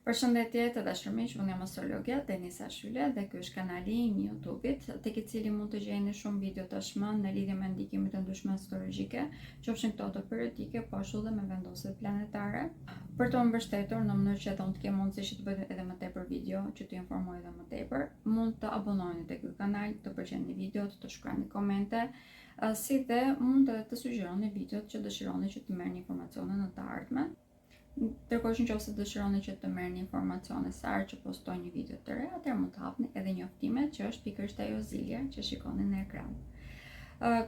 Përshëndetje të dashur miq, unë jam astrologja Denisa Shyle dhe ky është kanali im i YouTube-it, tek i cili mund të gjeni shumë video tashmë në lidhje me ndikimet të ndryshme astrologjike, qofshin këto të periodike, po ashtu dhe me vendosjet planetare. Për të më mbështetur në mënyrë që unë të kem mundësi që të bëj edhe më tepër video, që të informoj edhe më tepër, mund të abonoheni tek ky kanal, të përgjigni videot, të shkruani komente, si dhe mund edhe të sugjeroni videot që dëshironi që të merrni informacione në të ardhmen. Ndërkohë nëse dëshironi që të merrni informacione sa herë që postoj një video të re, atëherë mund të hapni edhe njoftimet që është pikërisht ajo zilje që shikoni në ekran.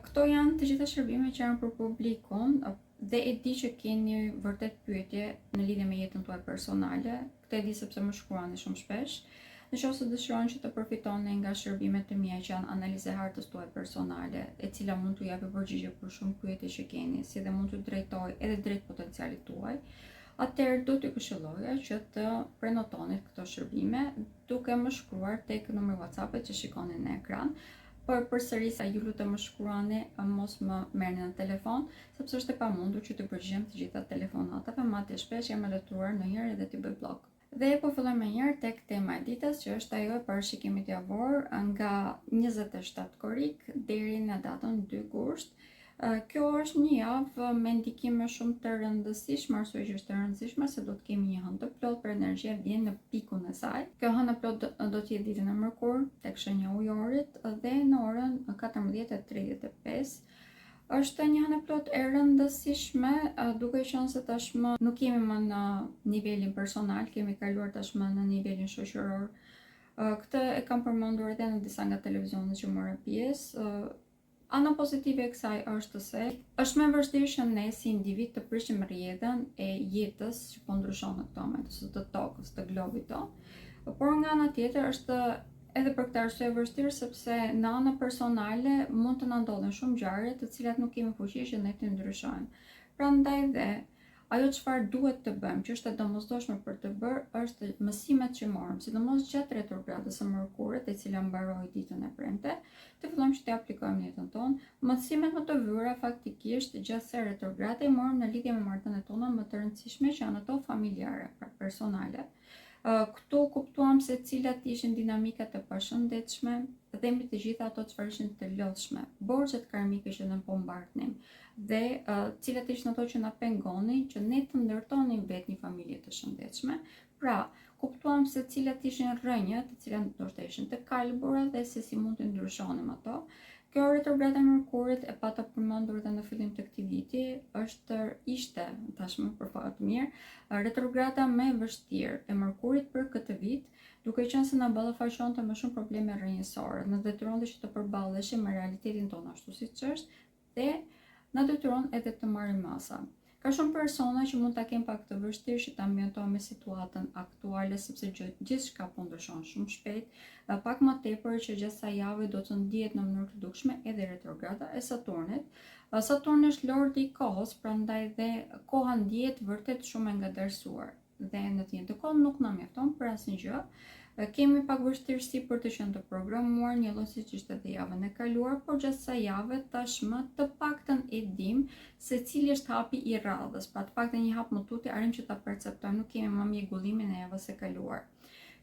Këto janë të gjitha shërbimet që janë për publikun dhe e di që keni vërtet pyetje në lidhje me jetën tuaj personale. Këtë e di sepse më shkruani shumë shpesh. Nëse dëshironi që të përfitoni nga shërbimet e mia që janë analizë hartës tuaj personale, e cila mund t'ju japë përgjigje për shumë pyetje që keni, si dhe mund t'ju drejtoj edhe drejt potencialit tuaj, atëherë do t'ju këshilloja që të prenotonit këto shërbime duke më shkruar tek numri WhatsApp-it që shikoni në ekran. Por përsëris ju lutem më shkruani, mos më merrni në telefon, sepse është e pamundur që të përgjigjem të gjitha telefonatave, madje shpesh jam e lotruar ndonjëherë edhe t'i bëj blok. Dhe po filloj me njëherë tek tema e ditës, që është ajo e parashikimit javor nga 27 korrik deri në datën 2 gusht. Kjo është një javë me ndikime shumë të rëndësishme, arsye që është e rëndësishme se do të kemi një hënë të plot për energjia vjen në pikun e saj. Kjo hënë plot do të jetë ditën e mërkur tek shenja ujorit dhe në orën 14:35. Është një hënë plot e rëndësishme, duke qenë se tashmë nuk jemi më në nivelin personal, kemi kaluar tashmë në nivelin shoqëror. Këtë e kam përmendur edhe në disa nga televizionet që morën pjesë. Ana pozitive e kësaj është se është më vështirë që ne si individ të prishim rrjedhën e jetës që po ndryshon në këto momente, ose të tokës, të globit tonë. Por nga ana tjetër është edhe për këtë arsye e vështirë sepse në anën personale mund të na ndodhin shumë ngjarje të cilat nuk kemi fuqi që ne të ndryshojmë. Prandaj dhe ajo çfarë duhet të bëjmë, që është e domosdoshme për të bërë, është mësimet që morëm, sidomos gjatë retrogradës së Mërkurit, e cila mbaroi ditën e premte, të fillojmë që të aplikojmë në jetën tonë. Mësimet më të vëra faktikisht gjatë së retrogradës morëm në lidhje me marrëdhëniet tona më të rëndësishme, që janë ato familjare, pra personale. Këtu kuptuam se cilat ishin dinamikat e pashëndetshme dhe mbi të gjitha ato çfarë ishin të lodhshme, borxhet karmike që ne po mbartnim dhe cilat ishin ato që na pengonin që ne të ndërtonim vetë një familje të shëndetshme. Pra, kuptuam se cilat ishin rrënjët, të cilat ndoshta ishin të kalbura dhe se si mund të ndryshonim ato. Kjo retrograda e Mërkurit, e pata përmendur edhe në fillim të këtij viti, ishte tashmë për fat të mirë, retrograda më e vështirë e Mërkurit për këtë vit, duke qenë se na ballafaqonte me shumë probleme rrënjësore, na detyronte që të përballeshim me realitetin tonë ashtu siç është dhe na detyron edhe të marrim masa. Ka shumë persona që mund ta kenë pak të vështirë që ta ambientojnë me situatën aktuale sepse gjithçka po ndryshon shumë shpejt, pak më tepër që gjatë kësaj jave do të ndihet në mënyrë të dukshme edhe retrograda e Saturnit. Saturni është lordi i kohës, prandaj dhe koha ndihet vërtet shumë e ngadalësuar dhe në të njëjtën kohë nuk na mjafton për asnjë gjë. Kemi pak vështirësi për të qenë të programuar, një lloj siç ishte edhe javën e kaluar, por gjatë kësaj jave tashmë të paktën e dim se cili është hapi i radhës, pra të paktën një hap më tuti arrim që ta perceptojmë, nuk kemi më mjegullimin e javës së kaluar.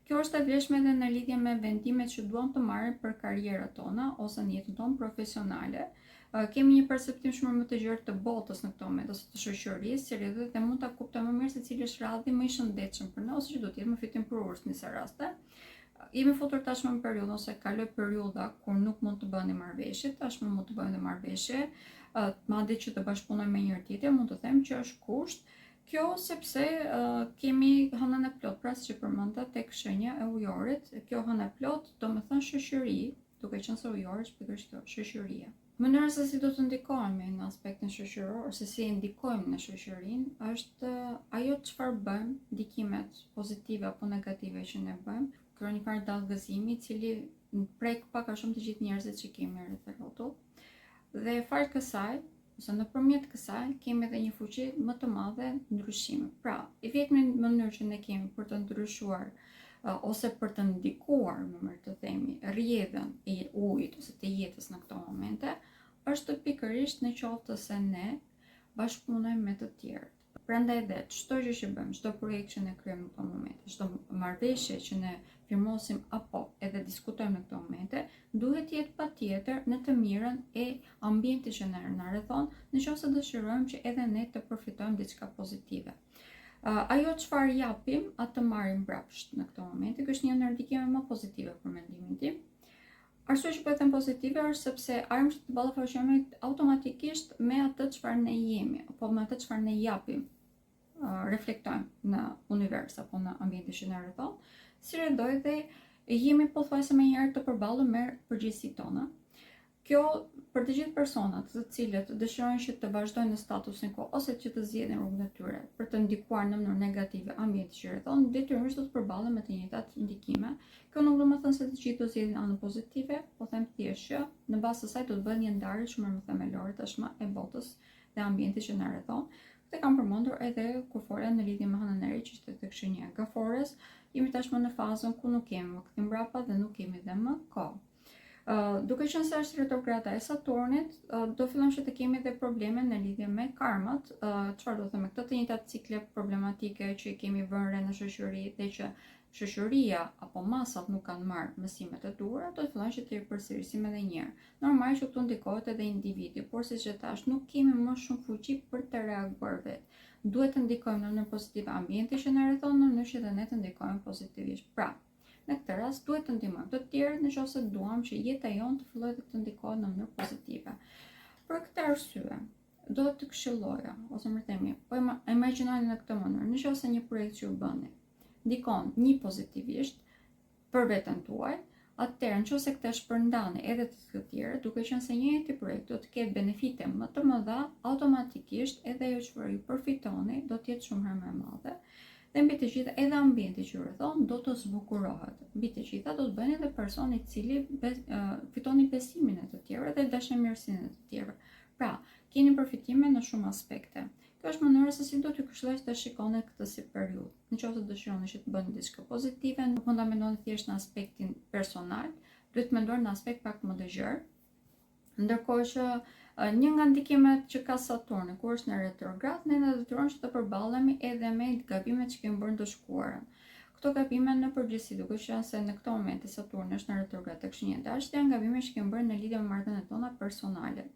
Kjo është e vlefshme edhe në lidhje me vendimet që duam të marrim për karrierat tona ose në jetën tonë profesionale. Kemi një perceptim shumë më të gjerë të botës në këtë moment ose të shoqërisë, si rrjedhë dhe mund ta kuptojmë më mirë se cili është radhi më i shëndetshëm për ne ose që do të jetë më fitim për urs në disa raste. Jemi futur tashmë në periudhë ose kaloi periudha kur nuk mund të bëni marrëveshje, tashmë mund të bëjmë marrëveshje, madje që të bashkëpunojmë me njëri tjetrin, mund të them që është kusht. Kjo sepse kemi hënën e plot, pra siç e përmenda tek shenja e ujorit, kjo hënë e plot do të thënë shoqëri, duke qenë se ujori është pikërisht shoqëria. Mënyra se si do të ndikojmë në aspektin shoqëror ose si e ndikojmë në shoqërinë është ajo çfarë bëjmë, ndikimet pozitive apo negative që ne bëjmë, kërkon një farë dallgëzimi i cili prek pak a shumë të gjithë njerëzit që kemi rreth rrotull. Dhe fal kësaj, ose nëpërmjet kësaj, kemi edhe një fuqi më të madhe ndryshimi. Pra, i vetmi mënyrë që ne kemi për të ndryshuar ose për të ndikuar, më të themi, rrjedhën e ujit ose të jetës në këto momente, është pikërisht në qoftë se ne bashkëpunojmë me të tjerët. Prandaj dhe çdo gjë që bëjmë, çdo projekt që ne kryejmë në këto momente, çdo marrëveshje që ne firmosim apo edhe diskutojmë në këto momente, duhet jetë patjetër në të mirën e ambientit që na rrethon, nëse dëshirojmë që edhe ne të përfitojmë diçka pozitive. Ajo çfarë japim, atë marrim mbrapsht në këto momente. Kjo është një ndër ndikime më pozitive për mendimin tim. Arsye që po them pozitive është sepse armët të ballafaqohemi automatikisht me atë çfarë ne jemi, apo me atë çfarë ne japim, reflektojmë në univers apo në ambientin që na rrethon, si redoj dhe jemi pothuajse më njëherë të përballur me përgjegjësitë tona. Kjo për të gjithë personat të cilët dëshirojnë që të vazhdojnë në statusin quo ose që të zgjedhin rrugën e tyre për të ndikuar në mënyrë negative ambientin që rrethon, detyrimisht do të përballen me të njëjtat ndikime. Kjo nuk do të thënë se të gjithë do zgjedhin anën pozitive, po them thjesht që në bazë të saj do të bëhet një ndarje shumë më themelore tashmë e botës dhe ambientit që na rrethon. Këtë kam përmendur edhe kur fola në lidhje me hënën e re që ishte tek shenja e gafores. Jemi tashmë në fazën ku nuk kemi më kthim mbrapa dhe nuk kemi dhe më kohë. Duke qenë se është retrograda e Saturnit, do fillojmë që të kemi edhe probleme në lidhje me karmat. Çfarë do të them me këtë? Të njëjtat cikle problematike që i kemi vënë re në shoqëri dhe që shoqëria apo masat nuk kanë marrë mësimet e duhura, do të fillojnë që të përsërisim edhe një herë. Normal që këtu ndikohet edhe individi, por siç e thash, nuk kemi më shumë fuqi për të reaguar vetë. Duhet të ndikojmë në mënyrë pozitive ambientin që na rrethon, në mënyrë që ne të ndikojmë pozitivisht. Pra, në këtë rast duhet të ndihmojmë të tjerët nëse duam që jeta jonë të fillojë të ndikohet në mënyrë pozitive. Për këtë arsye, do të këshilloja, ose më themi, po imagjinojeni në këtë mënyrë, nëse një projekt që u bëni ndikon një pozitivisht për veten tuaj, atëherë nëse këtë shpërndani edhe të tjerë, duke qenë se njëjti projekt do të ketë benefite më të mëdha, automatikisht edhe ajo çfarë ju përfitoni do të jetë shumë herë më e madhe. Dhe mbi të gjitha edhe ambienti që rrethon do të zbukurohet. Mbi të gjitha do të bëni edhe personi i cili fitoni besimin e të tjerëve dhe dashamirësinë e të tjerëve. Pra, keni përfitime në shumë aspekte. Kjo është mënyra se si do t'ju këshilloj të shikoni këtë si periudhë. Nëse dëshironi që të bëni diçka pozitive, nuk mund ta mendoni thjesht në aspektin personal, duhet të mendoni në aspekt pak më të gjerë. Ndërkohë që një nga ndikimet që ka Saturni kur është në retrograd, ne na detyron që të përballemi edhe me gabimet që kemi bërë të shkuarën. Këto gabime në përgjithësi, duke qenë se në këtë moment Saturni është në retrograd tek shenja e dashit, janë gabime që kemi bërë në lidhje me marrëdhëniet tona personale.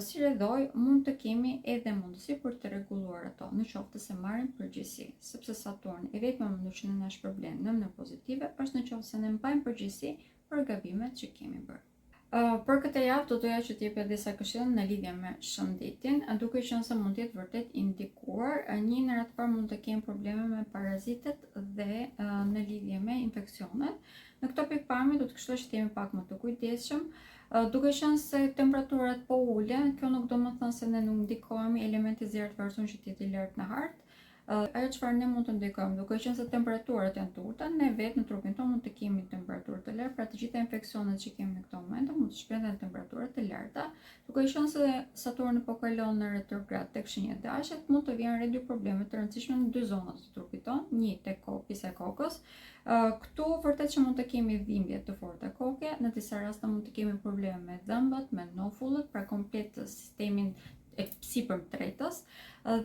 Si redoj, mund të kemi edhe mundësi për të rregulluar ato, në qoftë se marrim përgjegjësi, sepse Saturni e vetma mënyrë që ne na shpërblen në mënyrë pozitive është në qoftë se ne mbajmë përgjegjësi për gabimet që kemi bërë. Për këtë javë do doja që t'jepja disa këshilla në lidhje me shëndetin, duke qenë se mund të jetë vërtet indikuar. Një në radhë parë mund të kemi probleme me parazitet dhe në lidhje me infeksionet. Në këtë pikpamje do të këshilloj që të jemi pak më të kujdesshëm. Duke qenë se temperaturat po ulen, kjo nuk do të thënë se ne nuk ndikohemi elementi zjarrit vazhdon që të jetë i lartë në hartë. Ajo çfarë ne mund të ndikojmë, duke qenë se temperaturat janë të ulta, ne vetë në trupin tonë mund të kemi temperaturë të lartë, pra të gjitha infeksionet që kemi në këtë moment mund të shprehen në temperatura të larta. Duke qenë se Saturni po kalon në retrograd tek shenja e dashit, mund të vijnë re dy probleme të rëndësishme në dy zona të trupit tonë, një tek pisa e kokës. Këtu vërtet që mund të kemi dhimbje të forta koke, në disa raste mund të kemi probleme me dhëmbët, me nofullët, pra komplet sistemin e sipër tretës,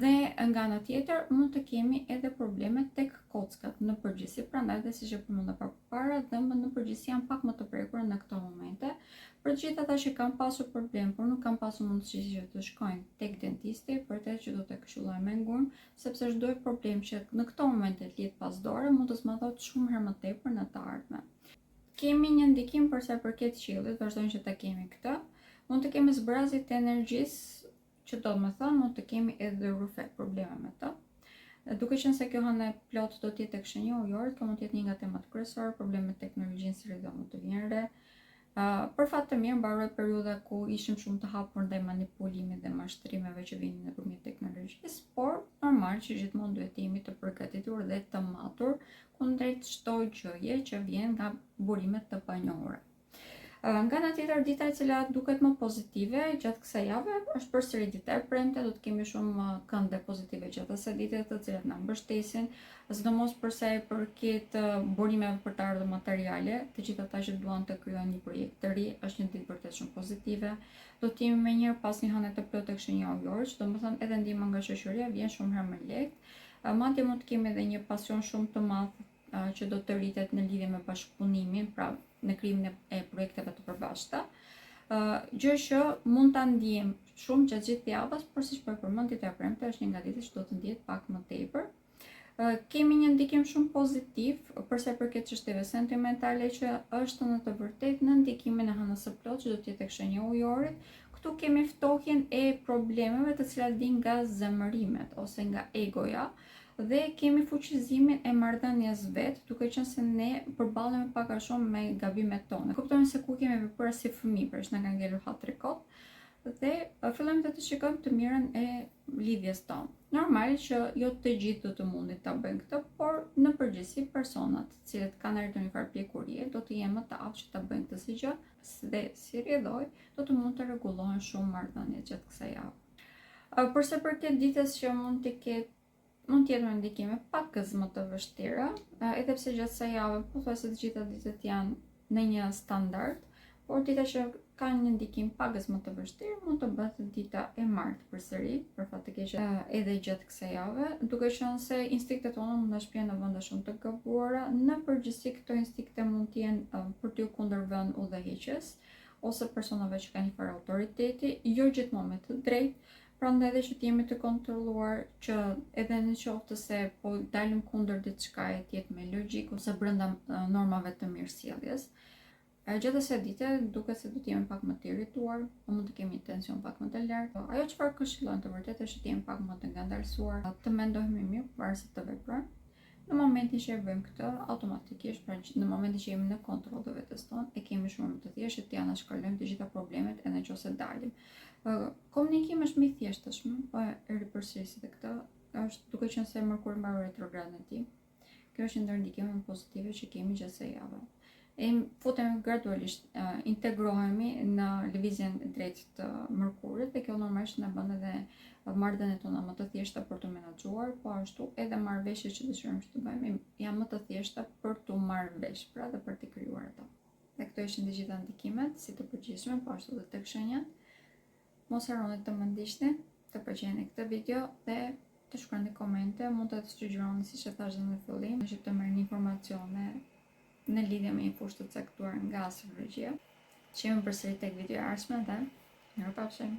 dhe nga ana tjetër mund të kemi edhe probleme tek kockat në përgjithësi. Prandaj dhe siç e përmenda përpara, dhëmbët në përgjithësi janë pak më të prekura në këto momente. Për të gjithë ata që kanë pasur problem, por nuk kanë pasur mundësi që të shkojnë tek dentisti, vërtet që do të këshilloj me ngurmë, sepse çdo problem që në këto momente lihet pas dore mund të zmadhohet shumë herë më tepër në të ardhmen. Kemi një ndikim për sa i përket qiellit, vazhdojmë që ta kemi këtë. Mund të kemi zbrazje të energjisë, që do të thënë mund të kemi edhe rrufet probleme me të. Duke qenë se kjo hënë e plot do të jetë tek shenja ujore, kjo mund të jetë një nga temat kryesore, problemet me teknologjinë si rreth mund të vinë re. Për fat të mirë mbaroi periudha ku ishim shumë të hapur ndaj manipulimit dhe mashtrimeve që vinin nëpërmjet teknologjisë, por normal që gjithmonë duhet të jemi të përgatitur dhe të matur kundrejt çdo gjëje që vjen nga burimet të panjohura. Nga ana tjetër, dita e cila duket më pozitive gjatë kësaj jave është përsëri dita e premte. Do të kemi shumë kënde pozitive gjatë asaj dite, të cilat na mbështesin, sidomos për sa i përket burimeve për të ardhur materiale. Të gjithë ata që duan të krijojnë një projekt të ri, është një ditë vërtet shumë pozitive. Do të jemi më njëherë pas një hëne të plotë tek shenja ujore, domethënë edhe ndihma nga shoqëria vjen shumë herë më lehtë. Madje mund të kemi edhe një pasion shumë të madh që do të rritet në lidhje me bashkëpunimin, pra në krijimin e projekteve të përbashkëta. Gjë që mund ta ndiejmë shumë gjatë gjithë javës, por siç po e përmend, dita e premte është një nga ditët që do të ndihet pak më tepër. Kemi një ndikim shumë pozitiv përsa i përket çështjeve sentimentale, që është në të vërtetë në ndikimin e hënës së plotë që do të jetë tek shenja ujorit. Këtu kemi ftohjen e problemeve të cilat vijnë nga zemërimet ose nga egoja, dhe kemi fuqizimin e marrëdhënies vet, duke qenë se ne përballemi pak a shumë me gabimet tona. Kuptojmë se ku kemi vepruar si fëmijë, për shkak nga ngelur hatri kot, dhe fillojmë të shikojmë të mirën e lidhjes tonë. Normal që jo të gjithë do të mundin ta bëjnë këtë, por në përgjithësi personat të cilët kanë arritur një farë pjekurie do të jenë më të aftë që ta bëjnë këtë si gjë, dhe si rrjedhoj do të mund të rregullohen shumë marrëdhëniet gjatë kësaj jave. Përsa përket ditës që mund të jetë me ndikime pak më të vështira, edhe pse gjatë kësaj jave pothuajse të gjitha ditët janë në një standard, por dita që ka një ndikim pak më të vështirë mund të bëhet dita e martë përsëri, për fat të keq edhe gjatë kësaj jave, duke qenë se instiktet tona mund të shpihen në vende shumë të gabuara. Në përgjithësi këto instikte mund të jenë për t'u kundërvënë udhëheqjes ose personave që kanë një farë autoriteti, jo gjithmonë me të drejtë. Prandaj edhe që të jemi të kontrolluar, që edhe në qoftë se po dalim kundër diçkaje të jetë me logjik ose brenda normave të mirësjelljes. Gjatë asaj dite duket se do të jemi pak më të irrituar, mund të kemi tension pak më të lartë. Ajo çfarë këshillon të vërtetë është të jemi pak më të ngadalësuar, të mendohemi mirë pavarësisht të veprojmë. Në momentin që e bëjmë këtë, automatikisht, pra në momentin që jemi në kontroll të vetes tonë, e kemi shumë më të thjeshtë të anashkalojmë të gjitha problemet edhe nëse dalim. Komunikimi është më i thjeshtëshëm, po e ripërsëris edhe këtë, është duke qenë se Merkuri mbaron retrogradën e tij. Kjo është një ndër ndikimet pozitive që kemi gjatë kësaj jave. Futemi gradualisht, integrohemi në lëvizjen e drejtë të Merkurit, dhe kjo normalisht na bën edhe marrëdhëniet tona më të thjeshta për të menaxhuar, po ashtu edhe marrëveshjet që dëshirojmë të bëjmë janë më të thjeshta për të marrë vesh, pra dhe për të krijuar ato. Dhe këto ishin të gjitha ndikimet, si të përgjithshme, po ashtu edhe tek shenjat. Mos harroni të më ndiqni, të përgjigjeni këtë video dhe të shkruani komente, mund të sugjeroni, siç e thash në fillim, që të merrni informacione në lidhje me një fushë të caktuar nga astrologjia. Që jemi përsëri tek video e ardhshme dhe mirupafshim.